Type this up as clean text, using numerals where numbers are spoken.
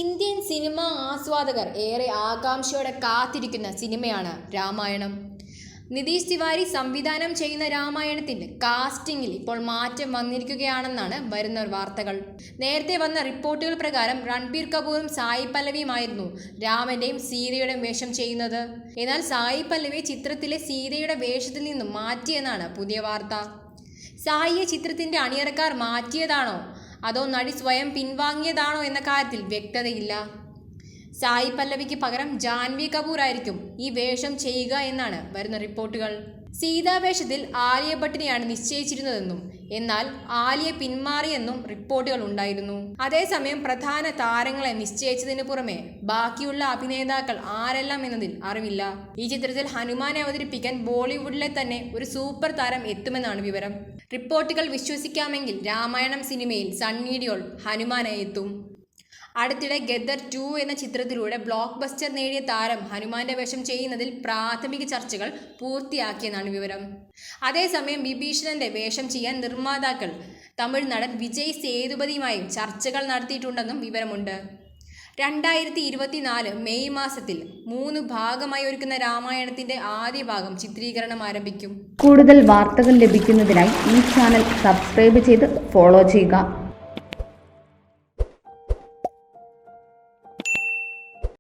Indian cinema ആസ്വാദകർ ഏറെ ആകാംക്ഷയോടെ കാത്തിരിക്കുന്ന സിനിമയാണ് രാമായണം. നിതീഷ് തിവാരി സംവിധാനം ചെയ്യുന്ന രാമായണത്തിന്റെ കാസ്റ്റിംഗിൽ ഇപ്പോൾ മാറ്റം വന്നിരിക്കുകയാണെന്നാണ് വരുന്ന വാർത്തകൾ. നേരത്തെ വന്ന റിപ്പോർട്ടുകൾ പ്രകാരം രൺബീർ കപൂറും സായി പല്ലവിയുമായിരുന്നു രാമന്റെയും സീതയുടെയും വേഷം ചെയ്യുന്നത്. എന്നാൽ സായി പല്ലവി ചിത്രത്തിലെ സീതയുടെ വേഷത്തിൽ നിന്നും മാറ്റിയെന്നാണ് പുതിയ വാർത്ത. സായിയെ ചിത്രത്തിന്റെ അണിയറക്കാർ മാറ്റിയതാണോ അതോ നടി സ്വയം പിൻവാങ്ങിയതാണോ എന്ന കാര്യത്തിൽ വ്യക്തതയില്ല. സായി പല്ലവിക്ക് പകരം ജാൻവി കപൂർ ആയിരിക്കും ഈ വേഷം ചെയ്യുക എന്നാണ് വരുന്ന റിപ്പോർട്ടുകൾ. സീതാവേഷത്തിൽ ആലിയ ഭട്ടിനെയാണ് നിശ്ചയിച്ചിരുന്നതെന്നും എന്നാൽ ആലിയ പിന്മാറിയെന്നും റിപ്പോർട്ടുകൾ ഉണ്ടായിരുന്നു. അതേസമയം പ്രധാന താരങ്ങളെ നിശ്ചയിച്ചതിന് പുറമെ ബാക്കിയുള്ള അഭിനേതാക്കൾ ആരെല്ലാം എന്നതിൽ അറിവില്ല. ഈ ചിത്രത്തിൽ ഹനുമാനെ അവതരിപ്പിക്കാൻ ബോളിവുഡിലെ തന്നെ ഒരു സൂപ്പർ താരം എത്തുമെന്നാണ് വിവരം. റിപ്പോർട്ടുകൾ വിശ്വസിക്കാമെങ്കിൽ രാമായണം സിനിമയിൽ സണ്ണി ഡിയോൾ ഹനുമാനായി എത്തും. അടുത്തിടെ ഗദർ 2 എന്ന ചിത്രത്തിലൂടെ ബ്ലോക്ക് ബസ്റ്റർ നേടിയ താരം ഹനുമാന്റെ വേഷം ചെയ്യുന്നതിൽ പ്രാഥമിക ചർച്ചകൾ പൂർത്തിയാക്കിയെന്നാണ് വിവരം. അതേസമയം വിഭീഷണന്റെ വേഷം ചെയ്യാൻ നിർമ്മാതാക്കൾ തമിഴ് നടൻ വിജയ് സേതുപതിയുമായും ചർച്ചകൾ നടത്തിയിട്ടുണ്ടെന്നും വിവരമുണ്ട്. 2024 മെയ് മാസത്തിൽ 3 ഭാഗമായി ഒരുക്കുന്ന രാമായണത്തിന്റെ ആദ്യ ഭാഗം ചിത്രീകരണം ആരംഭിക്കും. കൂടുതൽ വാർത്തകൾ ലഭിക്കുന്നതിനായി ഈ ചാനൽ സബ്സ്ക്രൈബ് ചെയ്ത് ഫോളോ ചെയ്യുക.